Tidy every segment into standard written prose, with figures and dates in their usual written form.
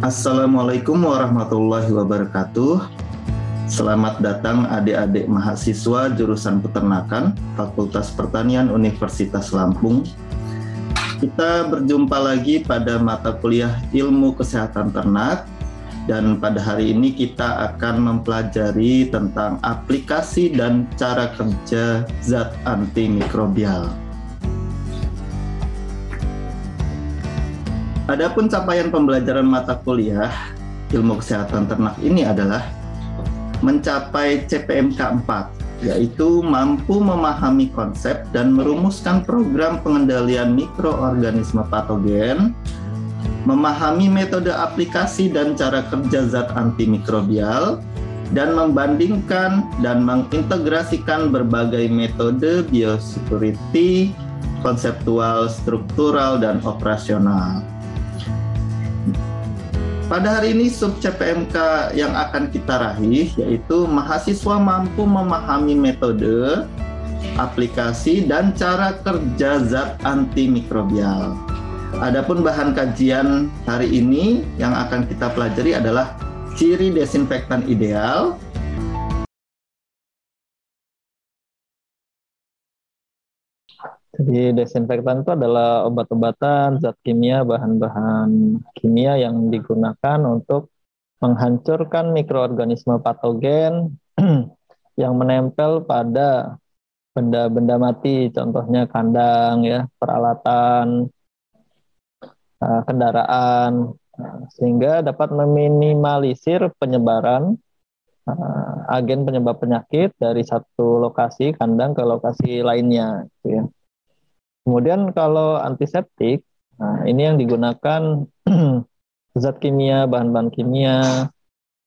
Assalamualaikum warahmatullahi wabarakatuh. Selamat datang adik-adik mahasiswa jurusan Peternakan, Fakultas Pertanian Universitas Lampung. Kita berjumpa lagi pada mata kuliah Ilmu Kesehatan Ternak, dan pada hari ini kita akan mempelajari tentang aplikasi dan cara kerja zat antimikrobial. Adapun capaian pembelajaran mata kuliah Ilmu Kesehatan Ternak ini adalah mencapai CPMK 4, yaitu mampu memahami konsep dan merumuskan program pengendalian mikroorganisme patogen, memahami metode aplikasi dan cara kerja zat antimikrobial, dan membandingkan dan mengintegrasikan berbagai metode biosecurity, konseptual, struktural, dan operasional. Pada hari ini sub CPMK yang akan kita raih yaitu mahasiswa mampu memahami metode, aplikasi, dan cara kerja zat antimikrobial. Adapun bahan kajian hari ini yang akan kita pelajari adalah ciri desinfektan ideal, Jadi desinfektan itu adalah obat-obatan, zat kimia, bahan-bahan kimia yang digunakan untuk menghancurkan mikroorganisme patogen yang menempel pada benda-benda mati, contohnya kandang, ya, peralatan, kendaraan, sehingga dapat meminimalisir penyebaran agen penyebab penyakit dari satu lokasi kandang ke lokasi lainnya, gitu ya. Kemudian kalau antiseptik, ini yang digunakan zat kimia, bahan-bahan kimia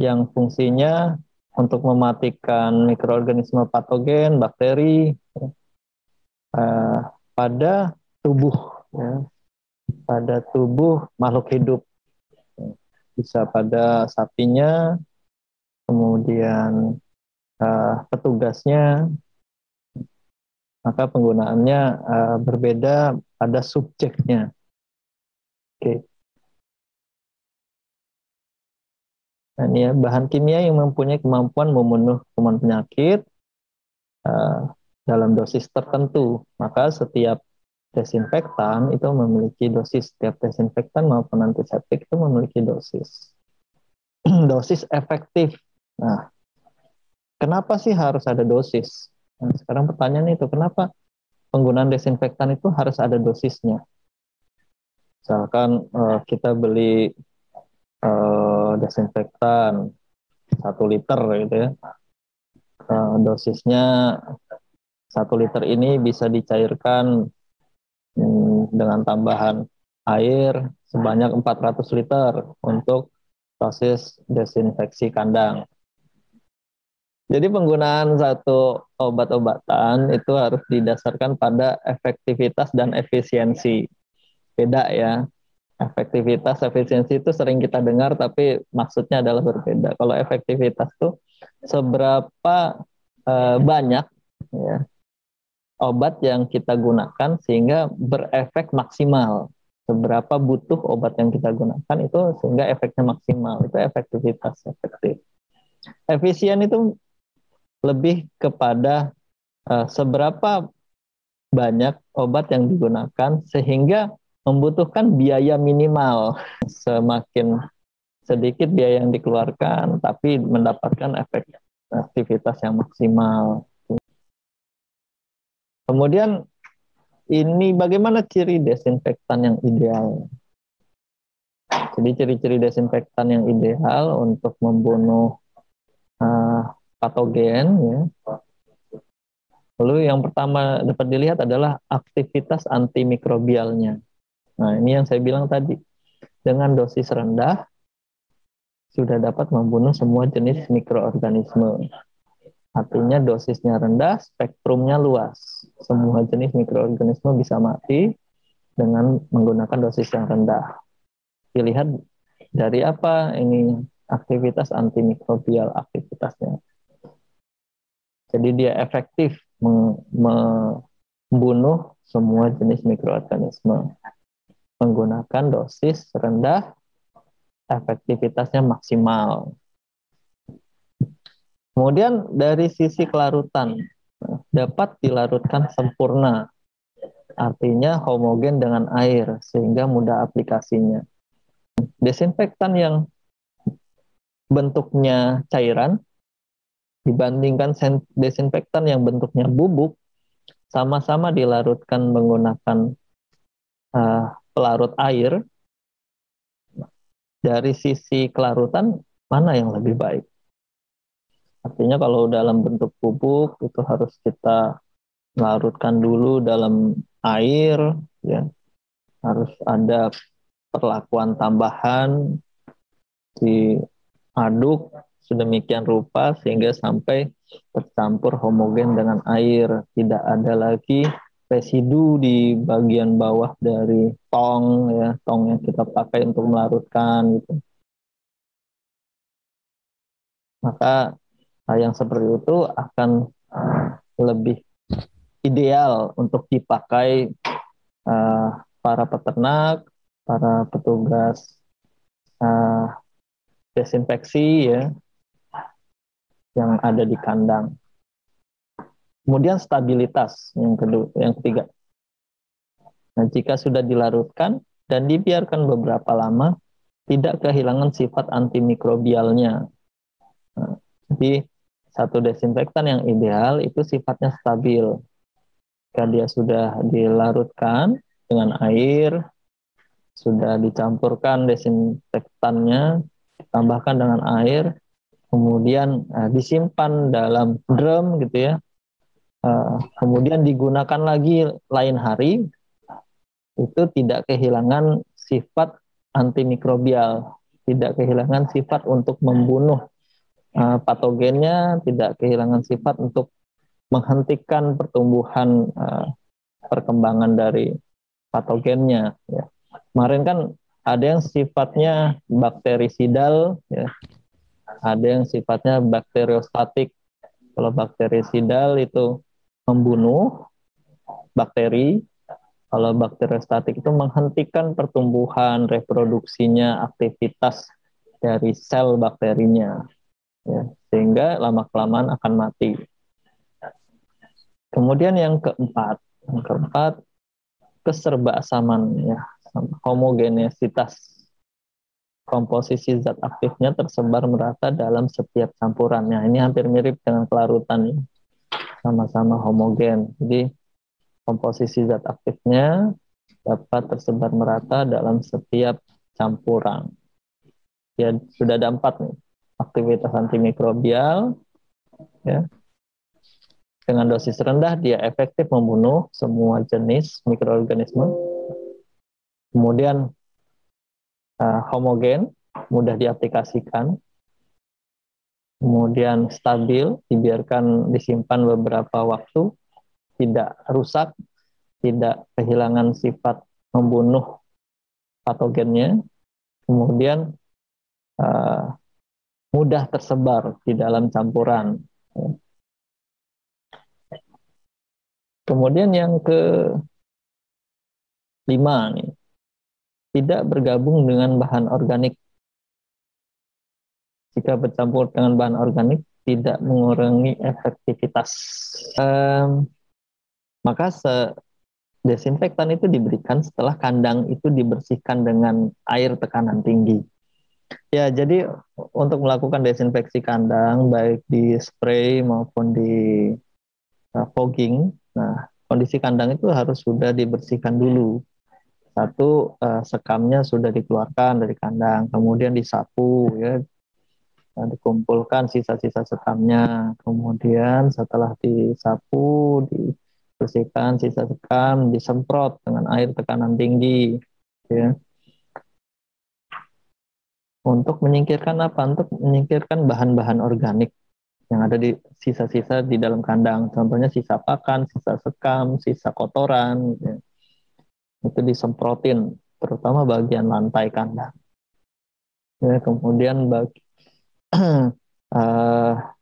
yang fungsinya untuk mematikan mikroorganisme patogen, bakteri pada tubuh, ya, pada tubuh makhluk hidup, bisa pada sapinya, kemudian petugasnya. Maka penggunaannya berbeda pada subjeknya. Oke. Dan ya, bahan kimia yang mempunyai kemampuan membunuh kuman penyakit dalam dosis tertentu. Maka setiap desinfektan itu memiliki dosis, setiap desinfektan maupun antiseptik itu memiliki dosis. Dosis efektif. Nah, kenapa sih harus ada dosis? Nah, sekarang pertanyaan itu, kenapa penggunaan desinfektan itu harus ada dosisnya? Misalkan kita beli desinfektan 1 liter gitu ya, dosisnya 1 liter ini bisa dicairkan dengan tambahan air sebanyak 400 liter untuk proses desinfeksi kandang. Jadi penggunaan satu obat-obatan itu harus didasarkan pada efektivitas dan efisiensi. Beda ya. Efektivitas, efisiensi itu sering kita dengar tapi maksudnya adalah berbeda. Kalau efektivitas itu seberapa banyak, ya, obat yang kita gunakan sehingga berefek maksimal. Seberapa butuh obat yang kita gunakan itu sehingga efeknya maksimal. Itu efektivitas, efektif. Efisien itu lebih kepada seberapa banyak obat yang digunakan sehingga membutuhkan biaya minimal. Semakin sedikit biaya yang dikeluarkan tapi mendapatkan efek aktivitas yang maksimal. Kemudian ini bagaimana ciri desinfektan yang ideal? Jadi ciri-ciri desinfektan yang ideal untuk membunuh patogen, ya. Lalu yang pertama dapat dilihat adalah aktivitas antimikrobialnya. Nah, ini yang saya bilang tadi. Dengan dosis rendah sudah dapat membunuh semua jenis mikroorganisme. Artinya dosisnya rendah, spektrumnya luas. Semua jenis mikroorganisme bisa mati dengan menggunakan dosis yang rendah. Dilihat dari apa ini aktivitas antimikrobial aktivitasnya. Jadi dia efektif membunuh semua jenis mikroorganisme menggunakan dosis rendah efektivitasnya maksimal. Kemudian dari sisi kelarutan, dapat dilarutkan sempurna, artinya homogen dengan air sehingga mudah aplikasinya. Desinfektan yang bentuknya cairan dibandingkan desinfektan yang bentuknya bubuk, sama-sama dilarutkan menggunakan pelarut air. Dari sisi kelarutan, mana yang lebih baik? Artinya kalau dalam bentuk bubuk itu harus kita larutkan dulu dalam air, ya, harus ada perlakuan tambahan, diaduk sedemikian rupa sehingga sampai tercampur homogen dengan air, tidak ada lagi residu di bagian bawah dari tong, ya, tong yang kita pakai untuk melarutkan gitu. Maka yang seperti itu akan lebih ideal untuk dipakai para peternak, para petugas desinfeksi, ya, yang ada di kandang. Kemudian stabilitas yang ketiga. Nah, jika sudah dilarutkan dan dibiarkan beberapa lama, tidak kehilangan sifat antimikrobialnya. Nah, jadi satu desinfektan yang ideal itu sifatnya stabil. Jika dia sudah dilarutkan dengan air, sudah dicampurkan desinfektannya, ditambahkan dengan air, kemudian disimpan dalam drum gitu ya, kemudian digunakan lagi lain hari, itu tidak kehilangan sifat antimikrobial, tidak kehilangan sifat untuk membunuh patogennya, tidak kehilangan sifat untuk menghentikan pertumbuhan perkembangan dari patogennya. Ya. Kemarin kan ada yang sifatnya bakterisidal, ya, ada yang sifatnya bakteriostatik. Kalau bakterisidal itu membunuh bakteri, kalau bakteriostatik itu menghentikan pertumbuhan, reproduksinya, aktivitas dari sel bakterinya, ya, sehingga lama-kelamaan akan mati. Kemudian yang keempat keserbaasaman, ya, homogenesitas. Komposisi zat aktifnya tersebar merata dalam setiap campurannya. Ini hampir mirip dengan kelarutan, ya, sama-sama homogen. Jadi komposisi zat aktifnya dapat tersebar merata dalam setiap campuran. Ya, sudah ada 4 nih. Aktivitas antimikrobial, ya. Dengan dosis rendah dia efektif membunuh semua jenis mikroorganisme. Kemudian homogen, mudah diaplikasikan. Kemudian stabil, dibiarkan disimpan beberapa waktu, tidak rusak, tidak kehilangan sifat membunuh patogennya. Kemudian mudah tersebar di dalam campuran. Kemudian yang kelima nih, tidak bergabung dengan bahan organik. Jika bercampur dengan bahan organik, tidak mengurangi efektivitas. Maka desinfektan itu diberikan setelah kandang itu dibersihkan dengan air tekanan tinggi. Ya, jadi untuk melakukan desinfeksi kandang, baik di spray maupun di fogging, nah, kondisi kandang itu harus sudah dibersihkan dulu. Satu, sekamnya sudah dikeluarkan dari kandang, kemudian disapu, ya, dikumpulkan sisa-sisa sekamnya, kemudian setelah disapu, dibersihkan sisa sekam, disemprot dengan air tekanan tinggi, ya, untuk menyingkirkan apa? Untuk menyingkirkan bahan-bahan organik yang ada di sisa-sisa di dalam kandang, contohnya sisa pakan, sisa sekam, sisa kotoran, ya. Itu disemprotin, terutama bagian lantai kandang. Ya, kemudian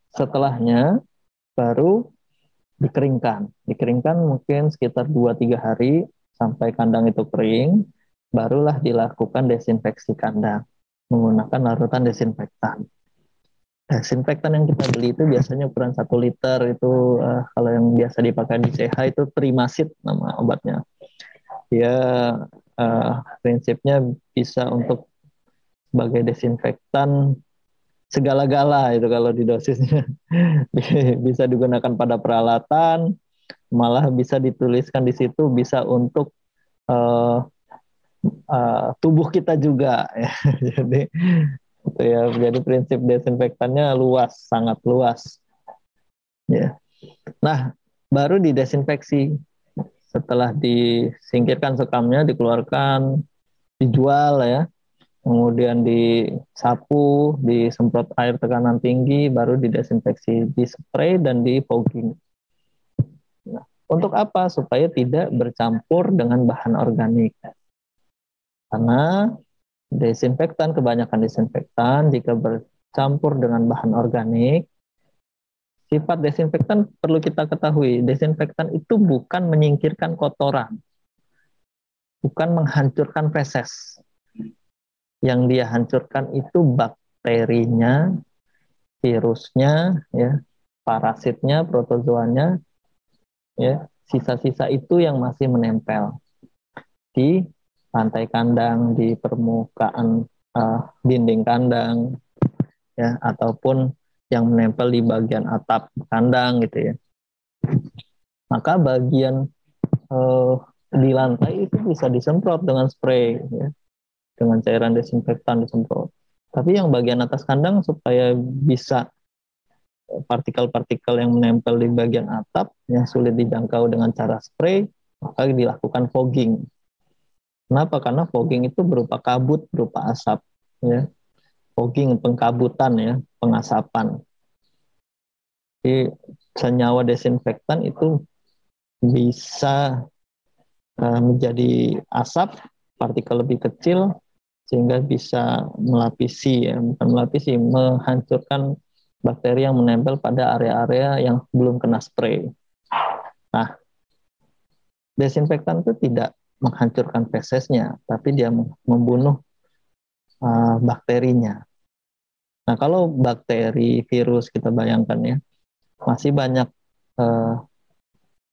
setelahnya baru dikeringkan mungkin sekitar 2-3 hari sampai kandang itu kering, barulah dilakukan desinfeksi kandang. menggunakan larutan desinfektan. Desinfektan yang kita beli itu biasanya ukuran 1 liter itu kalau yang biasa dipakai di CH itu Trimacid nama obatnya. Dia prinsipnya bisa untuk sebagai desinfektan segala-gala itu kalau di dosisnya. Bisa digunakan pada peralatan, malah bisa dituliskan di situ bisa untuk tubuh kita juga ya. Jadi itu ya, jadi prinsip desinfektannya luas, sangat luas ya. Nah, baru didesinfeksi setelah disingkirkan sekamnya, dikeluarkan, dijual ya, kemudian disapu, disemprot air tekanan tinggi, baru didesinfeksi, dispray dan di fogging. Nah, untuk apa? Supaya tidak bercampur dengan bahan organik. Karena desinfektan, kebanyakan desinfektan jika bercampur dengan bahan organik, sifat desinfektan perlu kita ketahui, desinfektan itu bukan menyingkirkan kotoran, bukan menghancurkan feses. Yang dia hancurkan itu bakterinya, virusnya, ya, parasitnya, protozoanya, ya, sisa-sisa itu yang masih menempel di lantai kandang, di permukaan dinding kandang, ya, ataupun yang menempel di bagian atap kandang gitu ya. Maka bagian di lantai itu bisa disemprot dengan spray, ya, dengan cairan desinfektan disemprot. Tapi yang bagian atas kandang supaya bisa partikel-partikel yang menempel di bagian atap yang sulit dijangkau dengan cara spray, maka dilakukan fogging. Kenapa? Karena fogging itu berupa kabut, berupa asap, ya. Fogging, pengkabutan ya, pengasapan. Jadi senyawa desinfektan itu bisa menjadi asap, partikel lebih kecil, sehingga bisa melapisi, ya, bukan melapisi, menghancurkan bakteri yang menempel pada area-area yang belum kena spray. Nah, desinfektan itu tidak menghancurkan fesesnya, tapi dia membunuh bakterinya. Nah, kalau bakteri, virus kita bayangkan ya, masih banyak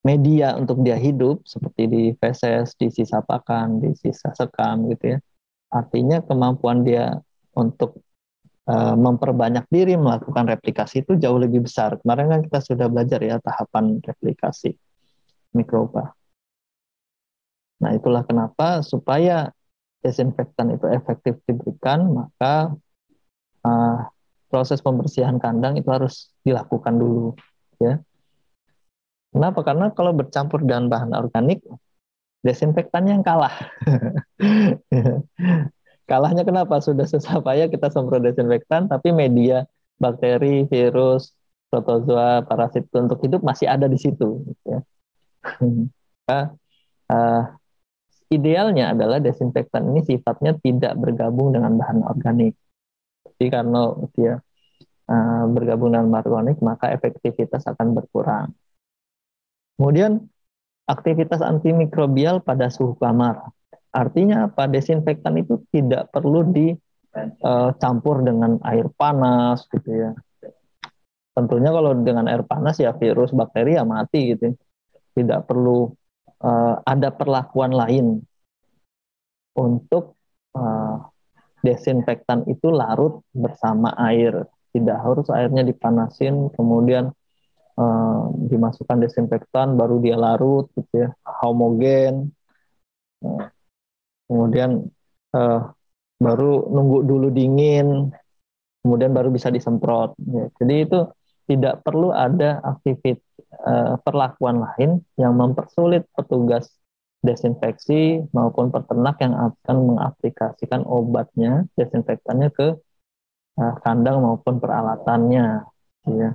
media untuk dia hidup, seperti di feses, di sisa pakan, di sisa sekam gitu ya. Artinya kemampuan dia untuk memperbanyak diri, melakukan replikasi itu jauh lebih besar. Kemarin kan kita sudah belajar ya tahapan replikasi mikroba. Nah, itulah kenapa supaya desinfektan itu efektif diberikan, maka proses pembersihan kandang itu harus dilakukan dulu, ya. Kenapa? Karena kalau bercampur dengan bahan organik, desinfektannya yang kalah. Kalahnya kenapa? Sudah susah payah kita semprot desinfektan, tapi media, bakteri, virus, protozoa, parasit untuk hidup masih ada di situ. Ya. Idealnya adalah desinfektan ini sifatnya tidak bergabung dengan bahan organik. Jadi karena dia bergabung dengan bahan organik, maka efektivitas akan berkurang. Kemudian aktivitas antimikrobial pada suhu kamar. Artinya apa? Desinfektan itu tidak perlu dicampur dengan air panas gitu ya. Tentunya kalau dengan air panas ya virus, bakteri ya mati gitu. Tidak perlu ada perlakuan lain untuk desinfektan itu larut bersama air. Tidak harus airnya dipanasin kemudian dimasukkan desinfektan baru dia larut gitu ya, homogen. Kemudian baru nunggu dulu dingin, kemudian baru bisa disemprot. Ya. Jadi itu tidak perlu ada perlakuan lain yang mempersulit petugas desinfeksi maupun peternak yang akan mengaplikasikan obatnya, desinfektannya ke kandang maupun peralatannya. Ya.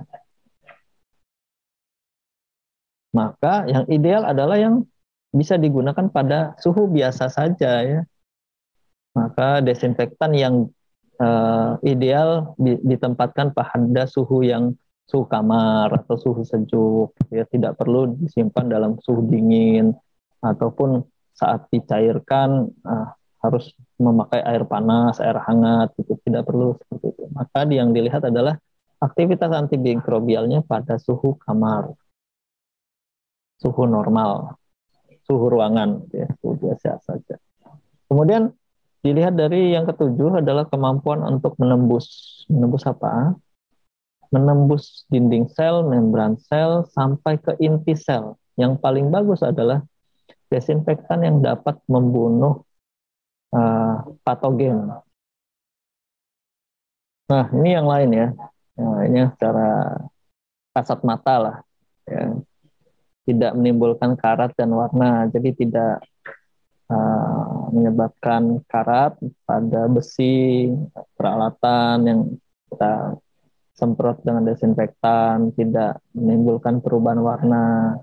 Maka yang ideal adalah yang bisa digunakan pada suhu biasa saja ya. Maka desinfektan yang ideal ditempatkan pada suhu kamar atau suhu sejuk ya, tidak perlu disimpan dalam suhu dingin ataupun saat dicairkan harus memakai air panas, air hangat, itu tidak perlu seperti itu. Maka yang dilihat adalah aktivitas antimikrobialnya pada suhu kamar, suhu normal, suhu ruangan, ya, suhu biasa saja. Kemudian dilihat dari yang ketujuh adalah kemampuan untuk menembus apa? Menembus dinding sel, membran sel, sampai ke inti sel. Yang paling bagus adalah desinfektan yang dapat membunuh patogen. Nah, ini yang lain ya. Nah, ini secara kasat mata lah. Ya. Tidak menimbulkan karat dan warna, jadi tidak menyebabkan karat pada besi, peralatan yang kita semprot dengan desinfektan, tidak menimbulkan perubahan warna,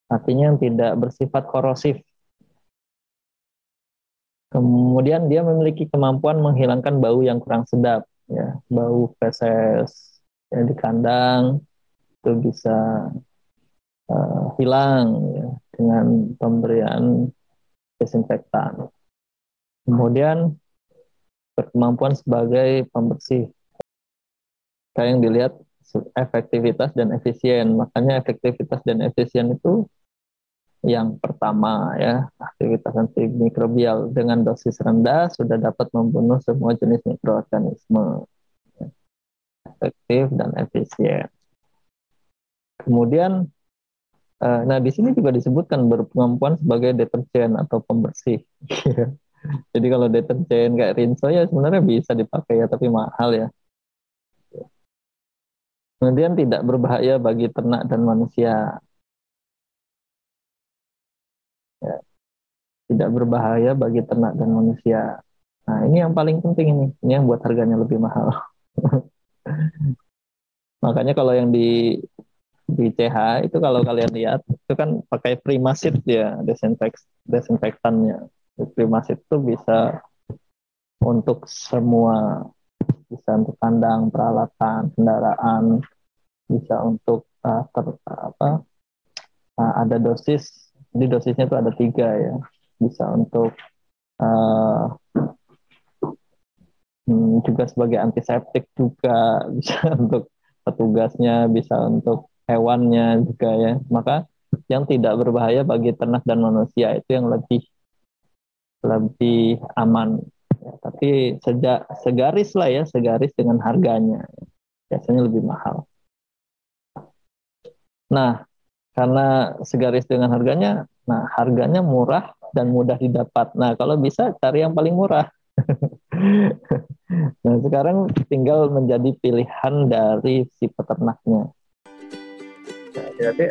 artinya tidak bersifat korosif. Kemudian dia memiliki kemampuan menghilangkan bau yang kurang sedap, ya, bau feses ya, di kandang itu bisa hilang ya, dengan pemberian desinfektan. Kemudian berkemampuan sebagai pembersih. Kayak yang dilihat efektivitas dan efisien. Makanya efektivitas dan efisien itu yang pertama ya, aktivitas antimikrobial dengan dosis rendah sudah dapat membunuh semua jenis mikroorganisme. Efektif dan efisien. Kemudian nah di sini juga disebutkan berkemampuan sebagai deterjen atau pembersih. Jadi kalau deterjen kayak Rinso ya sebenarnya bisa dipakai ya, tapi mahal ya. Kemudian tidak berbahaya bagi ternak dan manusia. Ya, tidak berbahaya bagi ternak dan manusia. Nah ini yang paling penting ini yang buat harganya lebih mahal. Makanya kalau yang di CH itu kalau kalian lihat itu kan pakai Primacid ya desinfektannya. Primacid itu bisa untuk semua, bisa untuk kandang, peralatan, kendaraan, bisa untuk ada dosis. Jadi dosisnya itu ada 3 ya. Bisa untuk juga sebagai antiseptik juga, bisa untuk petugasnya, bisa untuk hewannya juga ya. Maka yang tidak berbahaya bagi ternak dan manusia itu yang lebih aman. Ya, tapi segaris lah ya, segaris dengan harganya. Biasanya lebih mahal. Nah, karena segaris dengan harganya, nah harganya murah dan mudah didapat. Nah, kalau bisa cari yang paling murah. Nah, sekarang tinggal menjadi pilihan dari si peternaknya. Nah, jadi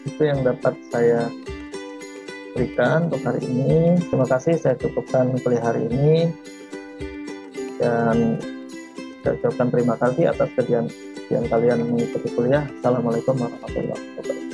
itu yang dapat saya berikan untuk hari ini. Terima kasih, saya cukupkan kuliah hari ini. Dan saya ucapkan terima kasih atas kalian mengikuti kuliah. Assalamualaikum warahmatullahi wabarakatuh.